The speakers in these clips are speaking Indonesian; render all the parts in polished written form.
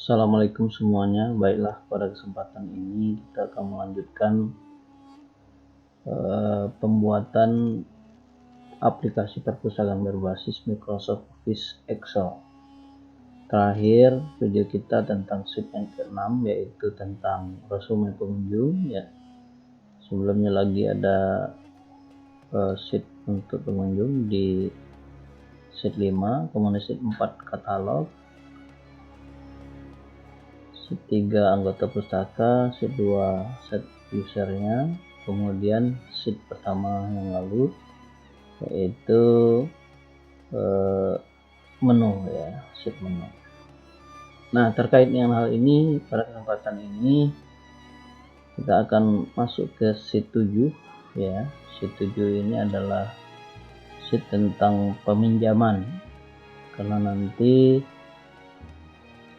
Assalamualaikum semuanya. Baiklah, pada kesempatan ini kita akan melanjutkan pembuatan aplikasi perpustakaan berbasis Microsoft Office Excel. Terakhir video kita tentang sheet yang ke-6, yaitu tentang resume pengunjung ya. Sebelumnya lagi ada sheet untuk pengunjung di sheet 5, kemudian sheet 4 katalog, sheet 3 anggota pustaka, sheet 2 set usernya, kemudian sheet pertama yang lalu yaitu menu ya, sheet menu. Nah, terkait dengan hal ini, pada kesempatan ini kita akan masuk ke sheet 7 ya. Sheet 7 ini adalah sheet tentang peminjaman, karena nanti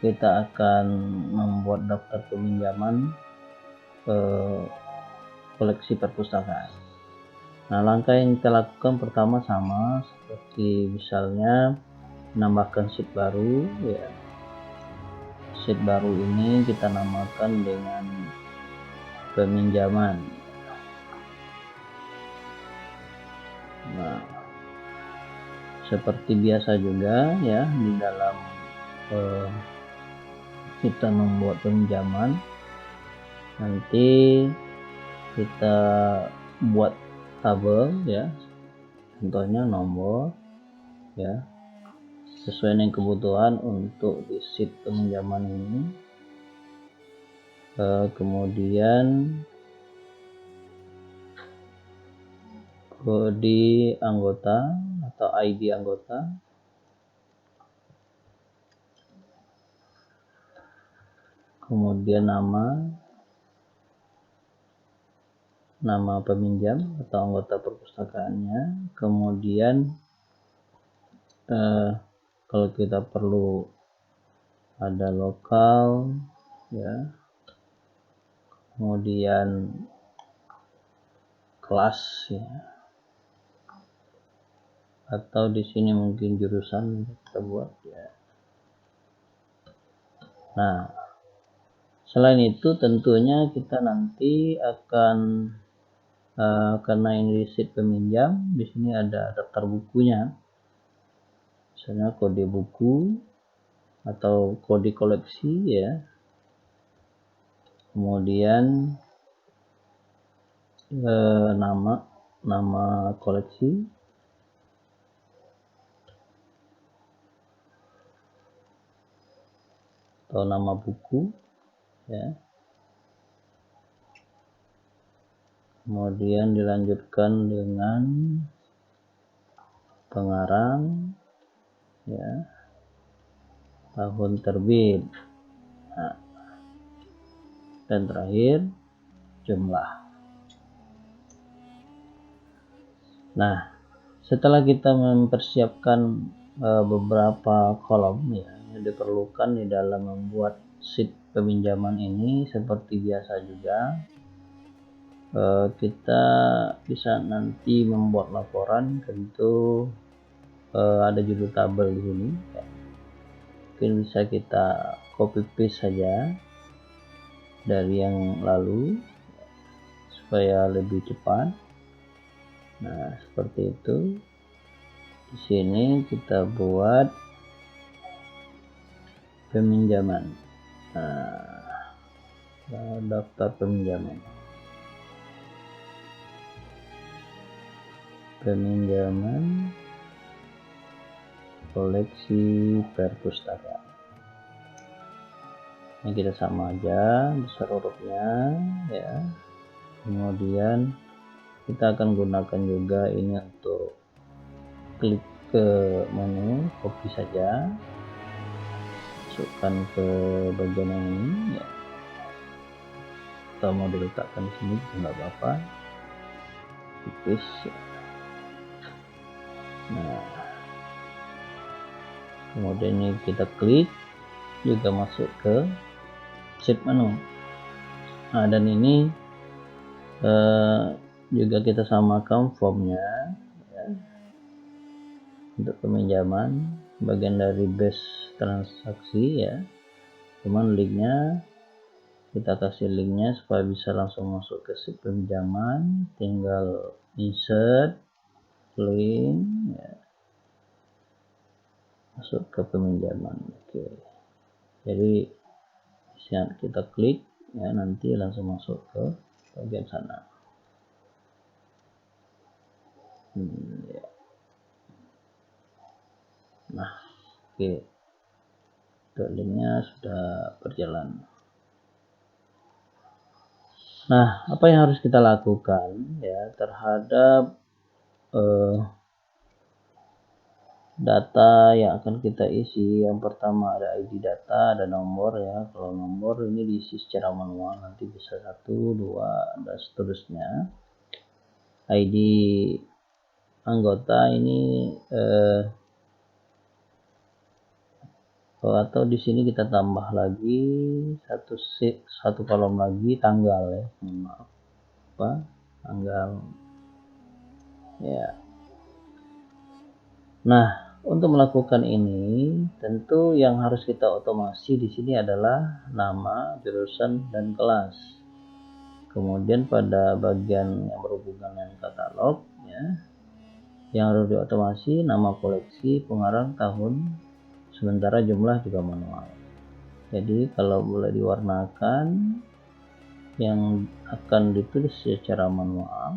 kita akan membuat daftar peminjaman koleksi perpustakaan. Nah, langkah yang kita lakukan pertama sama seperti misalnya menambahkan sheet baru ya. Sheet baru ini kita namakan dengan peminjaman. Nah, seperti biasa juga ya, di dalam kita membuat peminjaman, nanti kita buat tabel ya, contohnya nomor ya, sesuai dengan kebutuhan untuk di sheet peminjaman ini. Kemudian kode anggota atau ID anggota, kemudian nama peminjam atau anggota perpustakaannya, kemudian kalau kita perlu ada lokal ya, kemudian kelas ya, atau di sini mungkin jurusan kita buat ya. Nah, selain itu tentunya kita nanti akan karena ini sheet peminjam, di sini ada daftar bukunya, misalnya kode buku atau kode koleksi ya, kemudian nama koleksi, atau nama buku ya, kemudian dilanjutkan dengan pengarang ya, tahun terbit, dan terakhir jumlah. Nah, setelah kita mempersiapkan beberapa kolom ya yang diperlukan di dalam membuat sheet peminjaman ini, seperti biasa juga kita bisa nanti membuat laporan. Tentu ada judul tabel di sini ya. Mungkin bisa kita copy paste saja dari yang lalu supaya lebih cepat. Nah, seperti itu. Di sini kita buat peminjaman. Nah, daftar peminjaman. Peminjaman koleksi perpustakaan. Ini kita sama aja besar hurufnya ya. Kemudian kita akan gunakan juga ini untuk klik ke menu, copy saja, masukkan ke bagian yang ini ya. Atau mau diletakkan di sini nggak apa-apa, tipis ya. Nah, kemudian ini kita klik, juga masuk ke sheet menu. Nah, dan ini juga kita samakan formnya ya, untuk peminjaman, bagian dari base transaksi ya, cuman linknya kita kasih linknya supaya bisa langsung masuk ke sheet peminjaman. Tinggal insert link ya, masuk ke peminjaman. Oke, jadi kita klik ya, nanti langsung masuk ke bagian sana. Ya. Nah, oke, linknya sudah berjalan. Nah, apa yang harus kita lakukan ya terhadap data yang akan kita isi? Yang pertama ada ID data, ada nomor ya. Kalau nomor ini diisi secara manual, nanti bisa 1, 2 dan seterusnya. ID anggota ini atau di sini kita tambah lagi satu kolom lagi tanggal ya, maaf tanggal ya. Nah, untuk melakukan ini tentu yang harus kita otomasi di sini adalah nama, jurusan, dan kelas. Kemudian pada bagian yang berhubungan dengan katalog ya, yang harus diotomasi nama koleksi, pengarang, tahun, sementara jumlah juga manual. Jadi kalau boleh diwarnakan, yang akan ditulis secara manual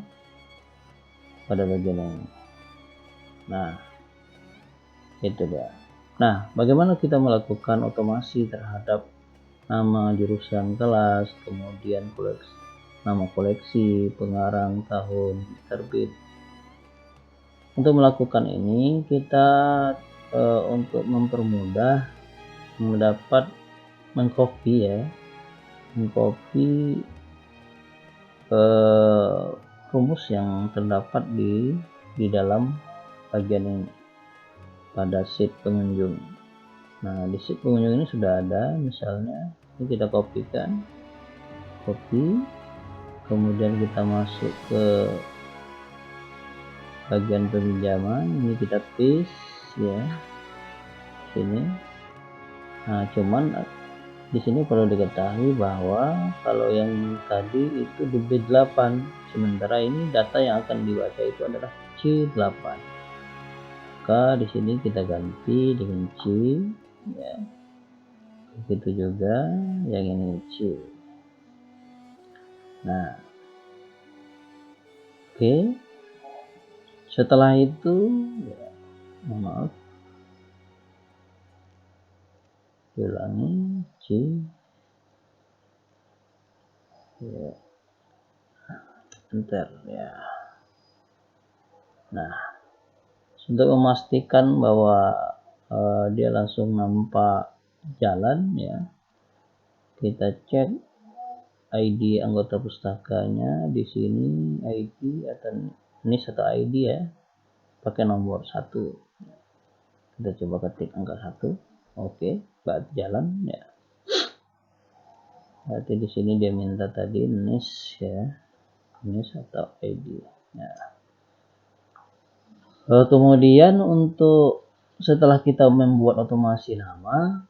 pada bagian ini. Nah, itu dia. Nah, bagaimana kita melakukan otomasi terhadap nama, jurusan, kelas, kemudian koleksi, nama koleksi, pengarang, tahun, terbit. Untuk melakukan ini kita untuk mempermudah mendapat mengcopy ya, mengcopy rumus yang terdapat di dalam bagian ini pada sheet pengunjung. Nah, di sheet pengunjung ini sudah ada, misalnya ini kita kopikan, copy, kemudian kita masuk ke bagian peminjaman, ini kita paste ya sini. Nah, cuman di sini perlu diketahui bahwa kalau yang tadi itu di B8, sementara ini data yang akan dibaca itu adalah C8. Maka di sini kita ganti dengan C ya. Begitu juga yang ini C. Nah, oke. Setelah itu ya, maaf, ulangi C ya, enter ya. Nah, untuk memastikan bahwa dia langsung nampak jalan ya, kita cek ID anggota pustakanya. Di sini ID atau ini satu ID ya, pakai nomor 1. Kita coba ketik angka 1. Oke, berarti jalan ya. Berarti di sini dia minta tadi NIS ya, NIS atau ID ya. Kemudian untuk setelah kita membuat otomasi nama,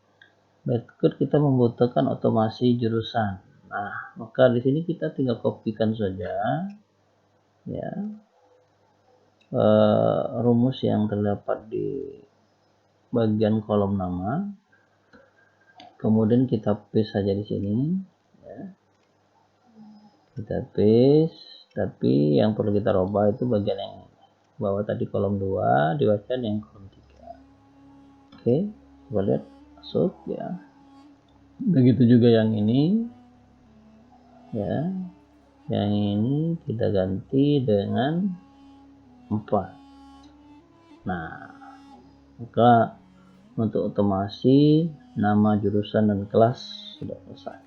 berikut kita membutuhkan otomasi jurusan. Nah, maka di sini kita tinggal kopikan saja ya rumus yang terdapat di bagian kolom nama. Kemudian kita paste saja di sini ya. Kita paste, tapi yang perlu kita rubah itu bagian yang bawah tadi kolom 2 dibaca yang kolom 3. Oke, coba lihat masuk ya. Begitu juga yang ini ya. Yang ini kita ganti dengan 4. Nah, maka untuk otomasi nama, jurusan, dan kelas sudah selesai.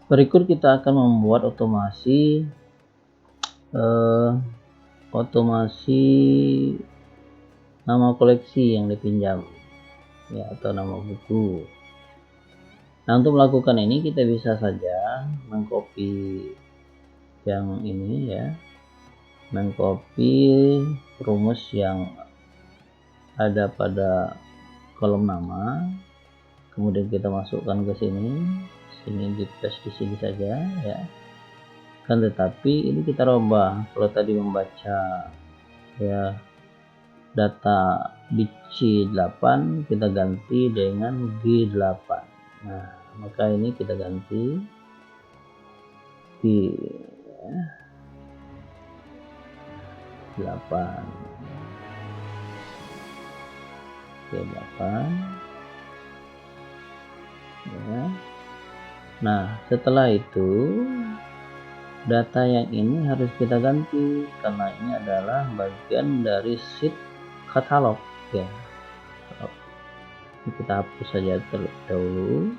Berikut kita akan membuat otomasi nama koleksi yang dipinjam ya, atau nama buku. Nah, untuk melakukan ini kita bisa saja mengcopy yang ini ya, mengcopy rumus yang ada pada kolom nama, kemudian kita masukkan ke sini di paste di sini saja ya kan, tetapi ini kita rubah. Kalau tadi membaca ya data di C8, kita ganti dengan G8. Nah, maka ini kita ganti G8 ya. Nah, setelah itu data yang ini harus kita ganti karena ini adalah bagian dari sheet katalog ya. Kita hapus saja terlebih dahulu,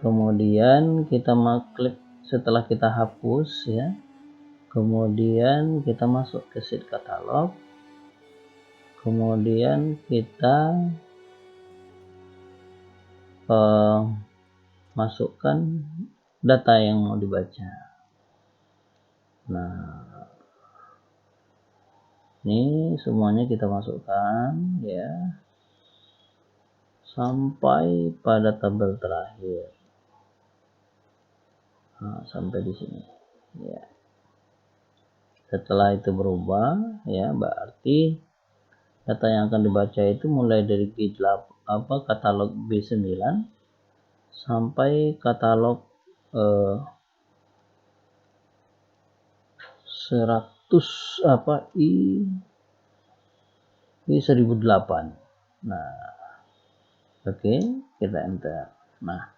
kemudian kita klik. Setelah kita hapus ya, kemudian kita masuk ke sheet katalog, kemudian kita masukkan data yang mau dibaca. Nah, ini semuanya kita masukkan ya sampai pada tabel terakhir. Nah, sampai di sini ya. Setelah itu berubah ya, berarti data yang akan dibaca itu mulai dari G8 katalog B9 sampai katalog 100 I1008. Nah, oke, kita enter. Nah,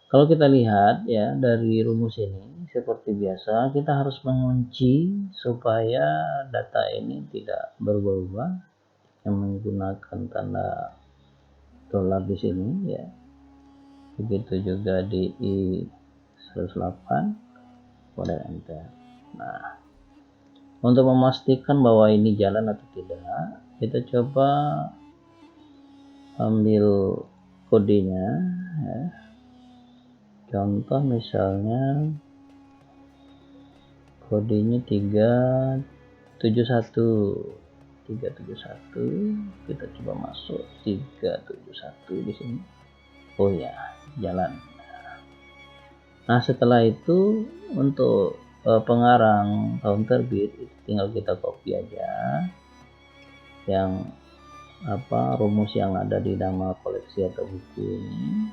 kalau kita lihat ya dari rumus ini seperti biasa kita harus mengunci supaya data ini tidak berubah-ubah, yang menggunakan tanda dolar di sini ya. Begitu juga di I108, kemudian enter. Nah, untuk memastikan bahwa ini jalan atau tidak, kita coba ambil kodenya ya. Contoh misalnya kodenya 371, kita coba masuk 371 di sini. Oh ya, jalan. Nah, setelah itu untuk pengarang tahun terbit itu tinggal kita copy aja yang rumus yang ada di nama koleksi atau buku ini,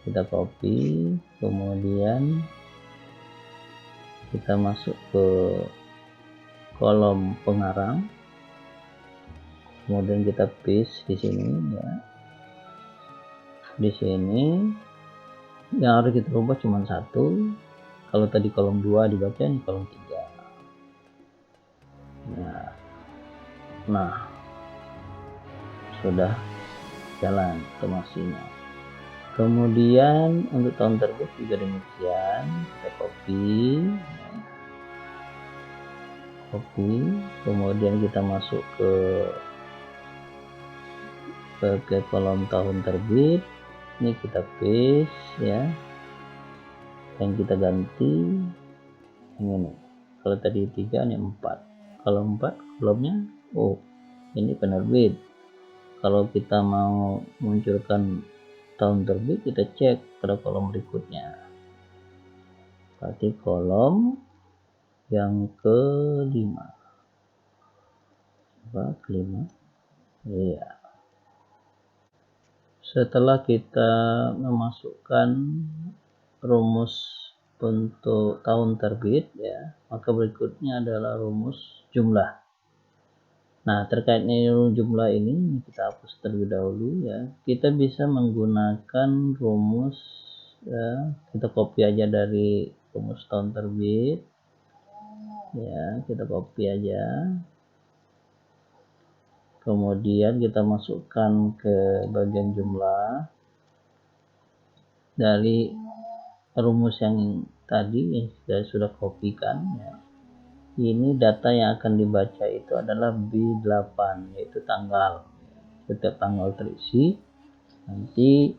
kita copy, kemudian kita masuk ke kolom pengarang, kemudian kita paste di sini ya. Di sini yang harus kita ubah cuma satu. Kalau tadi kolom 2 dibaca, ini kolom 3. Nah, sudah jalan otomasinya. Kemudian untuk tahun terbit juga demikian, kita copy, kemudian kita masuk ke kolom tahun terbit. Ini kita paste ya, yang kita ganti yang ini. Kalau tadi 3, ini 4. Kalau 4 kolomnya ini penerbit. Kalau kita mau munculkan tahun terbit, kita cek pada kolom berikutnya, berarti kolom yang kelima. Kelima iya. Setelah kita memasukkan rumus untuk tahun terbit ya, maka berikutnya adalah rumus jumlah. Nah, terkait jumlah ini kita hapus terlebih dahulu ya. Kita bisa menggunakan rumus ya, kita copy aja dari rumus tahun terbit ya, kita copy aja, kemudian kita masukkan ke bagian jumlah dari rumus yang tadi yang sudah kopikan ya. Ini data yang akan dibaca itu adalah B8, yaitu tanggal. Setiap tanggal terisi nanti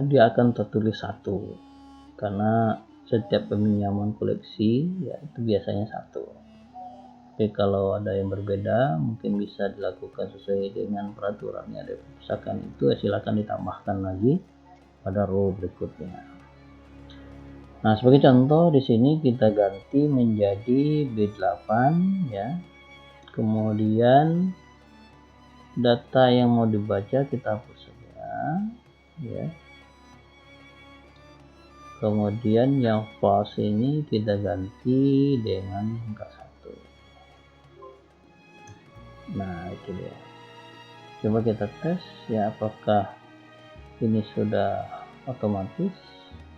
dia akan tertulis 1 karena setiap peminjaman koleksi ya itu biasanya 1. Tapi kalau ada yang berbeda mungkin bisa dilakukan sesuai dengan peraturannya dari perpustakaan itu, silakan ditambahkan lagi pada row berikutnya. Nah, sebagai contoh di sini kita ganti menjadi B8 ya. Kemudian data yang mau dibaca kita hapus saja ya. Kemudian yang false ini kita ganti dengan angka 1. Nah, itu dia. Coba kita tes ya, apakah ini sudah otomatis.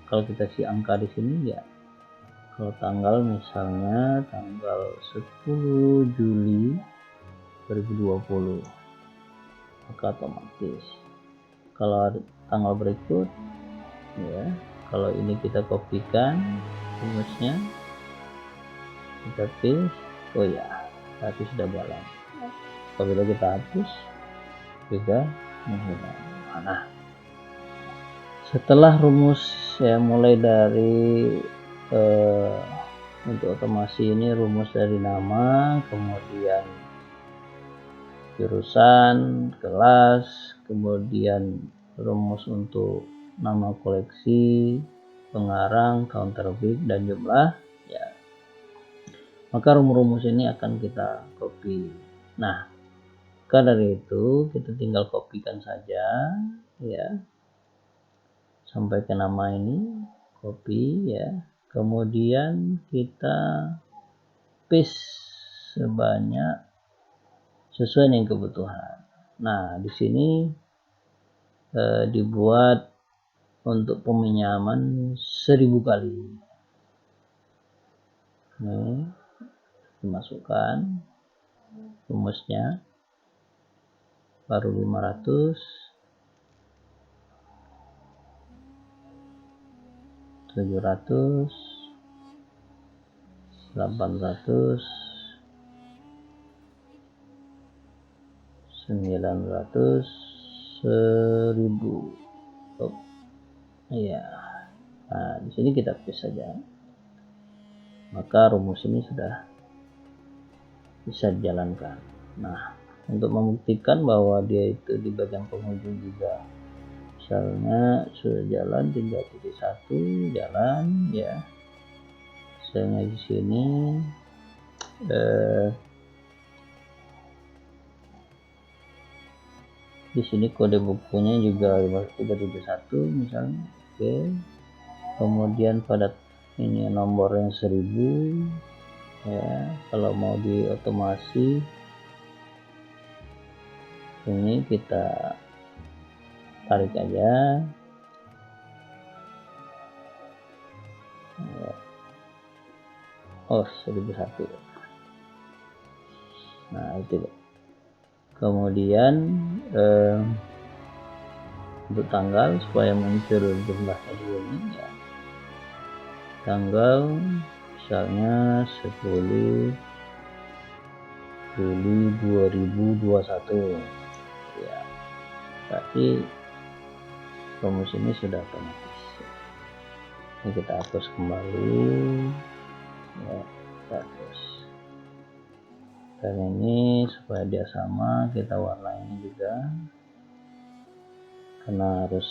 Kalau kita isi angka di sini ya, kalau tanggal misalnya tanggal 10 Juli 2020 maka otomatis. Kalau ada tanggal berikut ya, kalau ini kita kopikan rumusnya, kita paste, oh ya berarti sudah jalan. Apabila kita hapus juga menghilang. Nah, setelah rumus ya, mulai dari untuk otomasi ini rumus dari nama, kemudian jurusan, kelas, kemudian rumus untuk nama koleksi, pengarang, counterbit, dan jumlah ya, maka rumus-rumus ini akan kita copy. Nah, maka dari itu kita tinggal kopikan saja ya sampai ke nama ini, copy ya, kemudian kita paste sebanyak sesuai dengan kebutuhan. Nah, di sini dibuat untuk peminjaman 1000 kali. Ini dimasukkan rumusnya, baru 500, 700, 800, 900, 1000. Oh, iya. Nah, di sini kita paste saja. Maka rumus ini sudah bisa dijalankan. Nah, untuk membuktikan bahwa dia itu di bagian penghujung juga, misalnya sudah jalan 3.1 jalan ya, misalnya di sini di sini kode bukunya juga 371 misalnya. Oke, kemudian pada ini nomornya 1000 ya. Kalau mau di otomasi ini kita tarik aja ya. Oh, 1001. Nah, itu. Kemudian untuk tanggal supaya muncul jumlahnya di sini ya, tanggal misalnya 10 Juli 2021 ya, berarti rumus ini sudah otomatis. Ini kita hapus kembali ya, kita hapus. Dan ini supaya dia sama kita warnain juga, karena harus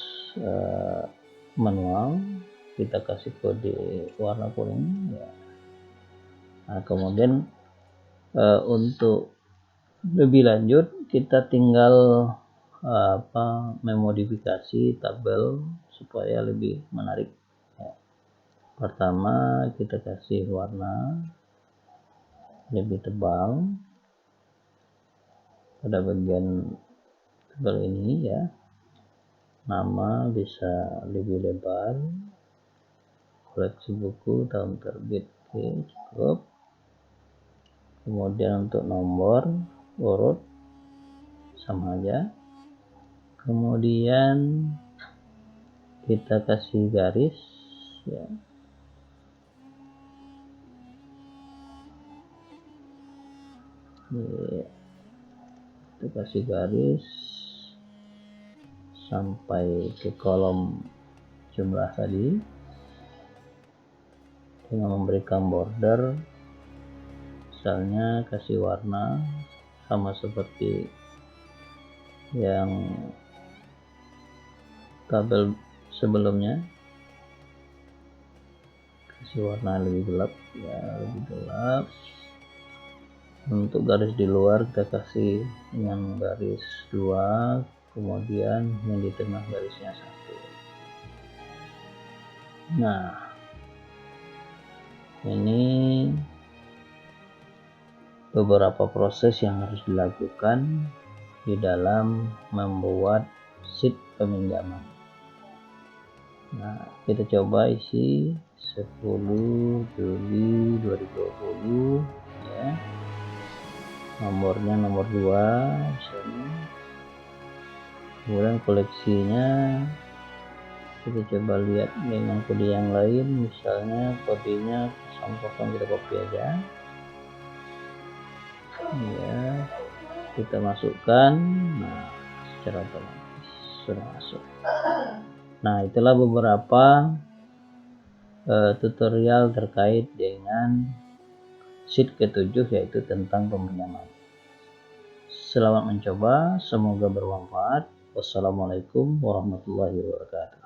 manual, kita kasih kode warna kuning ya. Nah, kemudian untuk lebih lanjut kita tinggal memodifikasi tabel supaya lebih menarik ya. Pertama kita kasih warna lebih tebal pada bagian tabel ini ya, nama bisa lebih lebar, koleksi buku, tahun terbit, oke, cukup. Kemudian untuk nomor urut sama aja, kemudian kita kasih garis ya, kita kasih garis sampai ke kolom jumlah tadi dengan memberikan border misalnya kasih warna sama seperti yang tabel sebelumnya, kasih warna lebih gelap ya, lebih gelap. Untuk garis di luar kita kasih yang garis 2, kemudian yang di tengah garisnya 1. Nah, ini beberapa proses yang harus dilakukan di dalam membuat sheet peminjaman. Nah, kita coba isi 10 Juli 2020 ya. Nomornya nomor 2 misalnya. Kemudian koleksinya kita coba lihat dengan kode yang lain, misalnya kodenya 00, kita copy aja ya, kita masukkan. Nah, secara otomatis sudah masuk. Nah, itulah beberapa tutorial terkait dengan sheet ke-7, yaitu tentang peminjaman. Selamat mencoba, semoga bermanfaat. Wassalamualaikum warahmatullahi wabarakatuh.